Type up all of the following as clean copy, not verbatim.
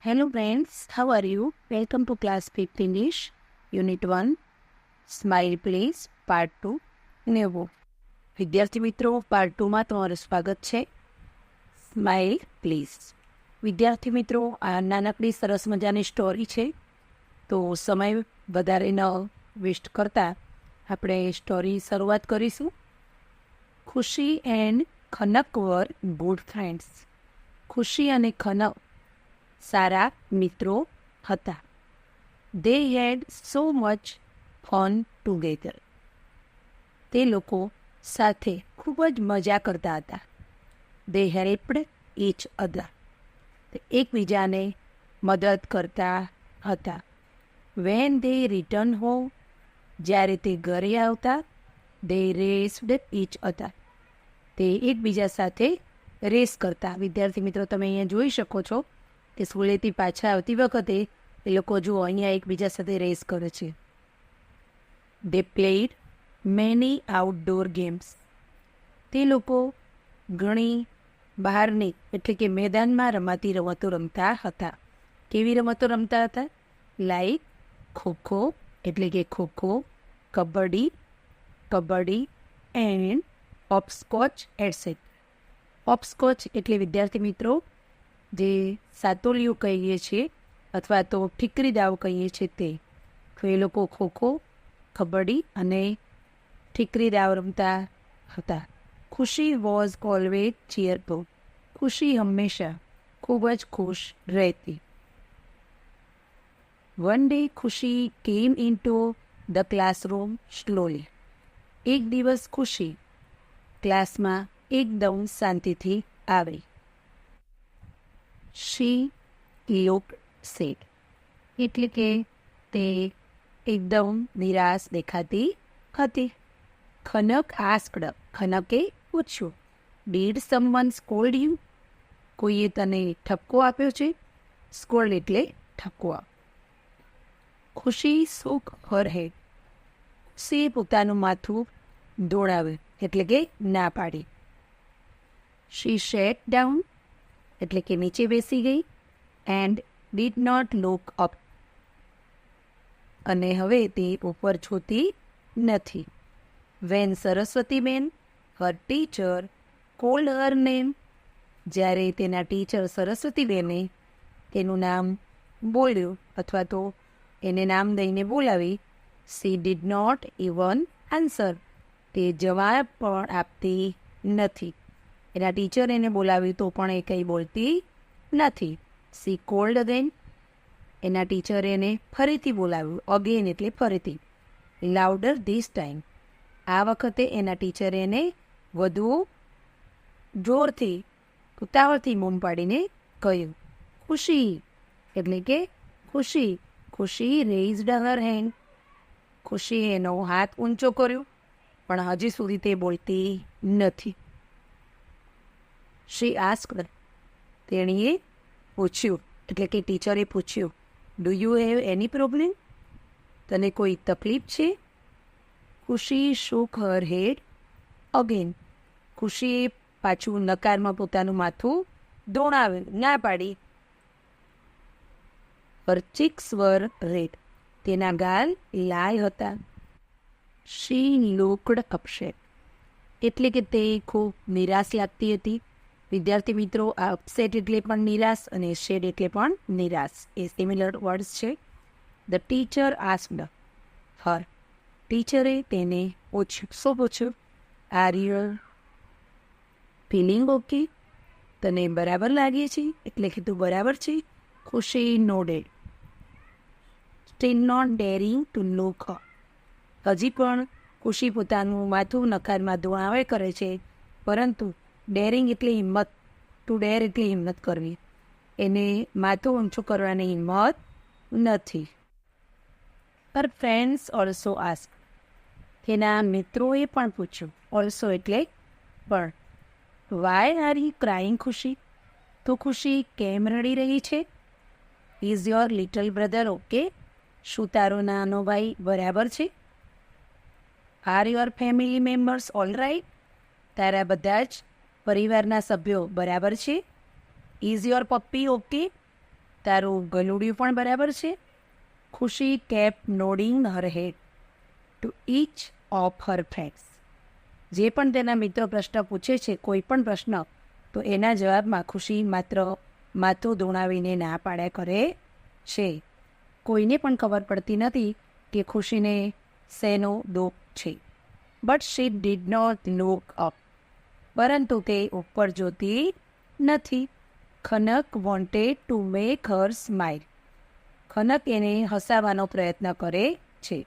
Hello friends, how are you? Welcome to Class 5th English, Unit 1, Smile Please, Part 2, નેવું. વિદ્યાર્થી મિત્રો, part 2માં તમારું સ્વાગત છે. Smile please. વિદ્યાર્થી મિત્રો, આ નાનકડી સરસ મજાની સ્ટોરી છે, તો સમય વધારે ન વેસ્ટ કરતા આપણે સ્ટોરી શરૂઆત કરીશું. Khushi and Khanak were good friends. Khushi અને ખનક સારા મિત્રો હતા. They had so much fun together. તે લોકો સાથે ખૂબ જ મજા કરતા હતા. They helped each other. તે એકબીજાને મદદ કરતા હતા. When they return home. જ્યારે તે ઘરે આવતા, દે રેસ્ડ ઇચ અધર. તે એકબીજા સાથે રેસ કરતા. વિદ્યાર્થી મિત્રો, તમે અહીંયા જોઈ શકો છો કે સ્કૂલેથી પાછા આવતી વખતે એ લોકો જુઓ અહીંયા એકબીજા સાથે રેસ કરે છે. દે પ્લેડ મેની આઉટડોર ગેમ્સ. તે લોકો ઘણી બહારની એટલે કે મેદાનમાં રમાતી રમતો રમતા હતા. કેવી રમતો રમતા હતા? લાઈક ખોખો એટલે કે kho kho, kabaddi and Hopscotch etcetera. Hopscotch એટલે વિદ્યાર્થી મિત્રો જે સાતોલિયું કહીએ છીએ અથવા તો ઠીકરી દાવ કહીએ છીએ તે. તો એ લોકો ખોખો, કબડ્ડી અને ઠીકરી દાવ રમતા હતા. ખુશી વોઝ ઓલવેઝ ચીયરફુલ. ખુશી હંમેશા ખૂબ જ ખુશ રહેતી. વન ડે ખુશી કેમ ઇન્ટુ ધ ક્લાસરૂમ સ્લોલી. એક દિવસ ખુશી ક્લાસમાં એકદમ શાંતિથી આવી. શી લુક્ડ સેડ. એટલે કે તે એકદમ નિરાશ દેખાતી હતી. ખનક આસ્કડ. ખનકે પૂછ્યું, ડીડ સમવન સ્કોલ્ડ યુ. કોઈએ તને ઠપકો આપ્યો છે? સ્કોલ્ડ એટલે ઠપકો. ખુશી શોક હર હેડ. ખુશીએ પોતાનું માથું દોડાવ્યું એટલે કે ના પાડી. શી સેટ ડાઉન એટલે કે નીચે બેસી ગઈ. And did not look up. અને હવે તે ઉપર જોતી નથી. When Saraswatiben her teacher called her name. જ્યારે તેના ટીચર સરસ્વતીબેને તેનું નામ બોલ્યું અથવા તો એને નામ દઈને બોલાવી, she did not even answer. તે જવાબ પણ આપતી નથી. એના ટીચર એને બોલાવ્યું તો પણ એ કંઈ બોલતી નથી. C cold again. એના ટીચરે એને ફરીથી બોલાવ્યું. અગેન એટલે ફરીથી. Louder this time. આ વખતે એના ટીચરે એને વધુ જોરથી ઉતાવળથી બૂમ પાડીને કહ્યું, ખુશી એટલે કે ખુશી. ખુશી રેઇઝડ હર હેન્ડ. ખુશીએ એનો હાથ ઊંચો કર્યો પણ હજી સુધી તે બોલતી નથી. શી આસ્ક્ડ. તેણીએ પૂછ્યું એટલે કે ટીચરે પૂછ્યું, do you have any problem. તને કોઈ તકલીફ છે? ખુશી શોક હર હેડ અગેન. ખુશીએ પાછું નકારમાં પોતાનું માથું દોડાવ્યું, ના પાડી. હર ચીક્સ વર રેડ. તેના ગાલ લાલ હતા. શી લુક્ડ અપસેટ. એટલે કે તે ખૂબ નિરાશ લાગતી હતી. વિદ્યાર્થી મિત્રો, આ અપસેટ એટલે પણ નિરાશ અને શેડ એટલે પણ નિરાશ એ સિમિલર વર્ડ્સ છે. The teacher asked her. ટીચરે તેને પૂછ્યું. શું પૂછ્યું? Are you feeling okay. તને બરાબર લાગે છે? એટલે કે તું બરાબર છે? Khushi nodded. Still not daring to look up. હજી પણ ખુશી પોતાનું માથું નકારમાં દોડાવે કરે છે, પરંતુ ડેરિંગ એટલે હિંમત. ટુ ડેર એટલે હિંમત કરવી. એને માથું ઊંચું કરવાની હિંમત નથી. Her friends also ask. તેના મિત્રોએ પણ પૂછ્યું. ઓલ્સો એટલે પણ. વાય આર યુ ક્રાઇંગ ખુશી. તો ખુશી કેમ રડી રહી છે? Is your little brother okay. શું તારો નાનો ભાઈ બરાબર છે? Are your family members all right. તારા બધા જ પરિવારના સભ્યો બરાબર છે? Is your puppy okay. તારું ગલુડિયું પણ બરાબર છે. Khushi kept nodding her head to each of her friends. જે પણ તેના મિત્રો પ્રશ્ન પૂછે છે, કોઈ પણ પ્રશ્ન, તો એના જવાબમાં ખુશી માત્ર માથું ધોણાવીને ના પાડ્યા કરે છે. કોઈને પણ ખબર પડતી નથી કે ખુશીને શેનો દુઃખ છે. But she did not look up. પરંતુ તે ઉપર જોતી નથી. Khanak wanted to make her smile. Khanak એને હસાવવાનો પ્રયત્ન કરે છે.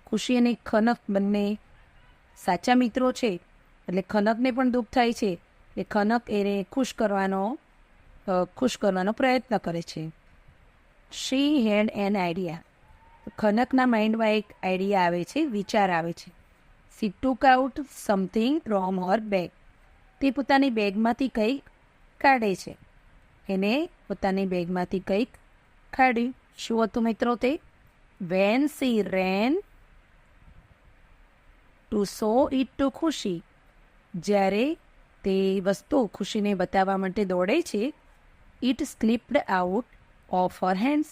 ખુશી અને ખનક બંને સાચા મિત્રો છે, એટલે ખનકને પણ દુઃખ થાય છે કે ખનક એને ખુશ કરવાનો પ્રયત્ન કરે છે. શી હેડ એન આઈડિયા. ખનકના માઇન્ડમાં એક આઈડિયા આવે છે, વિચાર આવે છે. She took out something from her bag. તે પોતાની બેગમાંથી કંઈક કાઢે છે. એને પોતાની બેગમાંથી કંઈક કાઢ્યું. શું હતું મિત્રો તે? When she ran to show it to Khushi. જ્યારે તે વસ્તુ ખુશીને બતાવવા માટે દોડે છે, it slipped out of her hands.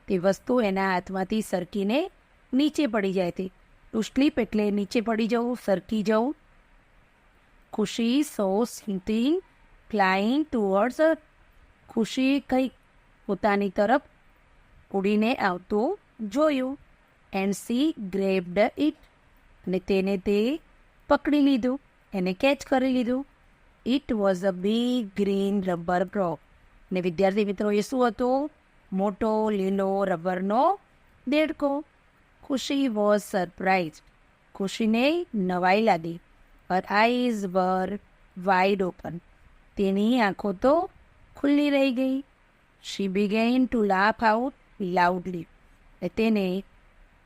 તે વસ્તુ એના હાથમાંથી સરકીને નીચે પડી જાય છે. ટુ સ્લીપ એટલે નીચે પડી જવું, સરકી જવું. ખુશી સો સમથિંગ ફ્લાઇંગ ટુવર્ડ્સ હર. ખુશી કંઈક પોતાની તરફ ઉડીને આવતું જોયું. And C grabbed it. અને તેને તે પકડી લીધું, એને કેચ કરી લીધું. It was a big green rubber drop. ને વિદ્યાર્થી મિત્રો, એ શું હતું? મોટો લીલો રબરનો દેડકો. ખુશી વોઝ સરપ્રાઇઝ. ખુશીને નવાઈ લાગી. Her eyes were wide open. તેની આંખો તો ખુલ્લી રહી ગઈ. She began to laugh out loudly. તેને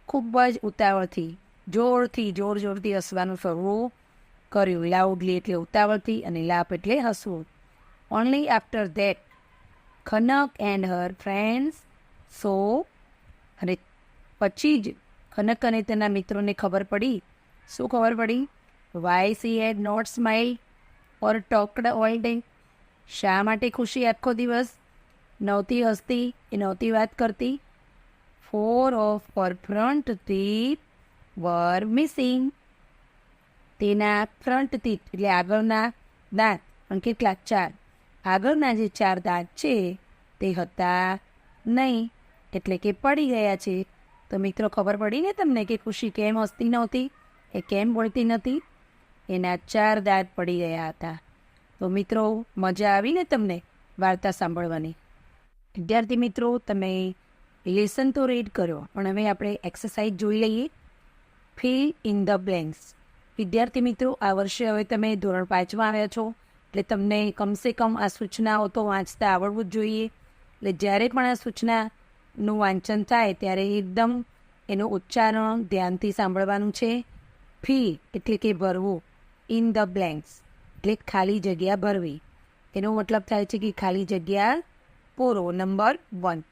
ખૂબ જ ઉતાવળથી, જોરથી હસવાનું શરૂ કર્યું. લાઉડલી એટલે ઉતાવળથી, અને લાફ એટલે હસવું. Only after that Khanak and her friends so. અને પછી જ ખનક અને તેના મિત્રોને ખબર પડી. શું ખબર પડી? Why she had not smile or talked all day. શા માટે ખુશી આખો દિવસ નહોતી હસતી, એ નહોતી વાત કરતી? 4 of her front teeth were missing. તેના ફ્રન્ટ ટીથ એટલે આગળના દાંત પણ કેટલા? 4. આગળના જે 4 દાંત છે તે હતા નહીં, એટલે કે પડી ગયા છે. તો મિત્રો, ખબર પડી ને તમને કે ખુશી કેમ હસતી નહોતી, એ કેમ બોલતી નથી? એના 4 દાંત પડી ગયા હતા. તો મિત્રો, મજા આવી ને તમને વાર્તા સાંભળવાની? વિદ્યાર્થી મિત્રો, તમે લેસન તો રીડ કર્યો, પણ હવે આપણે એક્સરસાઇઝ જોઈ લઈએ. Fill in the blanks. વિદ્યાર્થી મિત્રો, આ વર્ષે હવે તમે ધોરણ 5માં આવ્યા છો, એટલે તમને કમસે કમ આ સૂચનાઓ તો વાંચતા આવડવું જ જોઈએ. એટલે જ્યારે પણ આ સૂચનાનું વાંચન થાય ત્યારે એકદમ એનું ઉચ્ચારણ ધ્યાનથી સાંભળવાનું છે. ફી એટલે કે ભરવું, ઇન ધ બ્લેન્ક્સ એટલે ખાલી જગ્યા ભરવી. એનો મતલબ થાય છે કે ખાલી જગ્યા પૂરો. Number 1,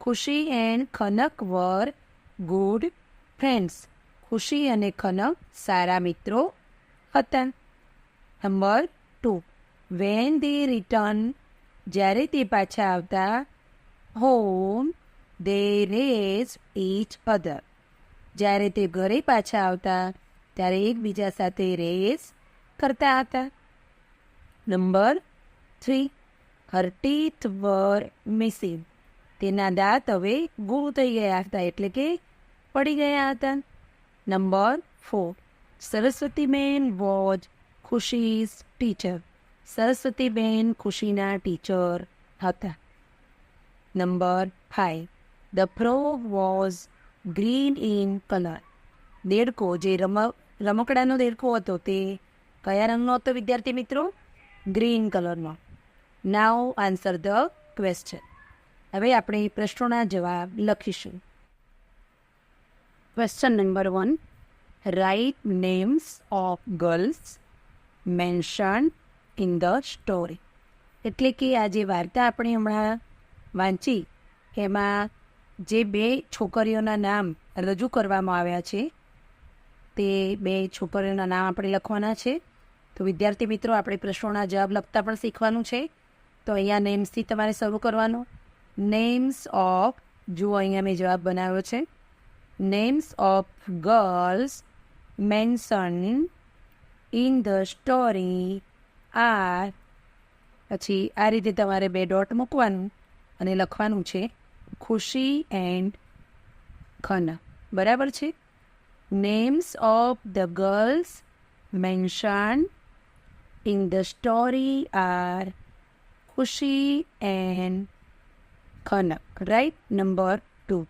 Khushi and Khanak were good friends. Khushi અને ખનક સારા મિત્રો હતા. Number 2, when they return. જ્યારે તે પાછા આવતા home, they raise each other. જ્યારે તે ઘરે પાછા આવતા ત્યારે એકબીજા સાથે રેસ કરતા હતા. Number 3, her teeth were missing. તેના દાંત હવે ગુમ થઈ ગયા હતા, એટલે કે પડી ગયા હતા. Number 4, Saraswatiben was Khushi's teacher. Saraswatiben ખુશીના ટીચર હતા. Number 5, the frog was green in colour. દેડકો, જે રમકડાનો દેડકો હતો, તે કયા રંગનો હતો વિદ્યાર્થી મિત્રો? ગ્રીન કલરનો. Now answer the question. હવે આપણે પ્રશ્નોના જવાબ લખીશું. Question number 1, write names of girls mention in the story. એટલે કે આ જે વાર્તા આપણે હમણાં વાંચી, એમાં જે 2 છોકરીઓના નામ રજૂ કરવામાં આવ્યા છે, તે 2 છોકરીઓના નામ આપણે લખવાના છે. તો વિદ્યાર્થી મિત્રો, આપણે પ્રશ્નોના જવાબ લખતા પણ શીખવાનું છે. તો અહીંયા નેમ્સથી તમારે શરૂ કરવાનું. નેમ્સ ઓફ, જુઓ અહીંયા મેં જવાબ બનાવ્યો છે. Names of girls mention in the story are, પછી આ રીતે તમારે 2 ડોટ મૂકવાનું અને લખવાનું છે ખુશી એન્ડ ખના. બરાબર છે. Names of the girls mention in the story are Khushi and Khanak. Right. Number 2.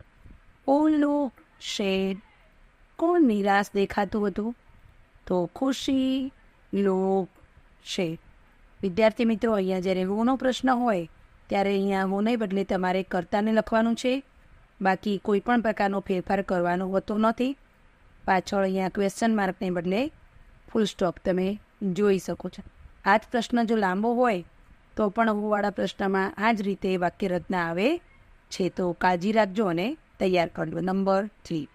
All look sad. કોણ નિરાશ દેખાતું હતું? તો ખુશી લુક શેડ. વિદ્યાર્થી મિત્રો, અહીંયા જ્યારે હુનો પ્રશ્ન હોય ત્યારે અહીંયા હુને બદલે તમારે કર્તાને લખવાનું છે. બાકી કોઈ પણ પ્રકારનો ફેરફાર કરવાનો હોતો નથી. પાછળ અહીંયા ક્વેશ્ચન માર્કને બદલે ફૂલ સ્ટોપ તમે જોઈ શકો છો. આ જ પ્રશ્ન જો લાંબો હોય તો પણ હુવાળા પ્રશ્નમાં આ જ રીતે વાક્ય રચના આવે છે. તો કાળજી રાખજો અને તૈયાર કરજો. નંબર 3.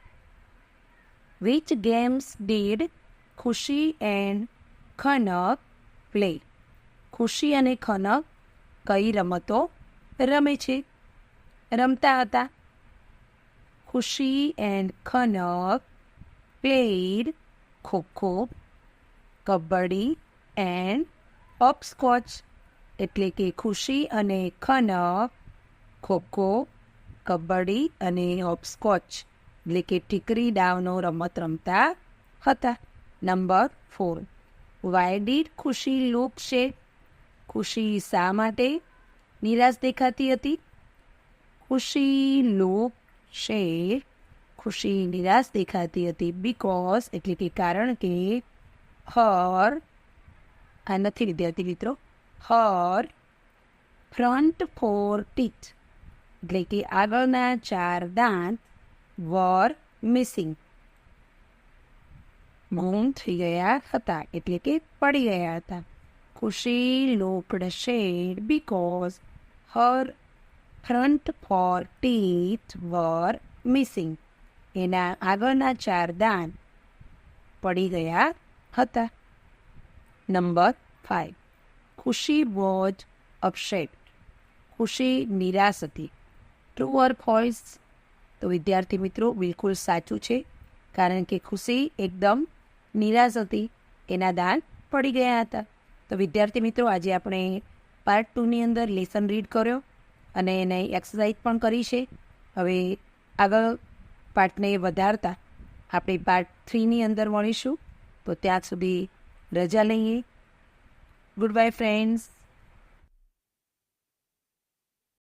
વિચ ગેમ્સ ડીડ ખુશી એન્ડ ખનક પ્લે? ખુશી અને ખનક કઈ રમતો રમે છે, રમતા હતા? Khushi and Khanak played kho kho, kabaddi and hopscotch. એટલે કે ખુશી અને ખનક ખોખો, કબડ્ડી અને હોપસ્કોચ એટલે કે ઠીકરી દાવનો રમત રમતા હતા. નંબર 4. વાય ડીડ ખુશી લુક શેડ? ખુશી શા માટે નિરાશ દેખાતી હતી? ખુશી લુક શેડ, ખુશી નિરાશ દેખાતી હતી બીકોઝ એટલે કે કારણ કે હર, આ નથી વિદ્યાર્થી મિત્રો, હર ફ્રન્ટ 4 ટીથ એટલે કે આગળના 4 દાંત વર મિસિંગ, ગુમ થઈ ગયા હતા એટલે કે પડી ગયા હતા. Khushi looked sad because her front 4 teeth were missing. એના આગળના 4 દાંત પડી ગયા હતા. નંબર 5. ખુશી વોઝ અપસેટ. ખુશી નિરાશ હતી. True or false? તો વિદ્યાર્થી મિત્રો, બિલકુલ સાચું છે. કારણ કે ખુશી એકદમ નિરાશ હતી, એના દાંત પડી ગયા હતા. તો વિદ્યાર્થી મિત્રો, આજે આપણે પાર્ટ 2ની અંદર લેસન રીડ કર્યો અને એને એક્સરસાઇઝ પણ કરી છે. હવે આગળ પાર્ટને વધારતા આપણે પાર્ટ 3ની અંદર મળીશું. તો ત્યાં સુધી રજા લઈએ. Good bye friends.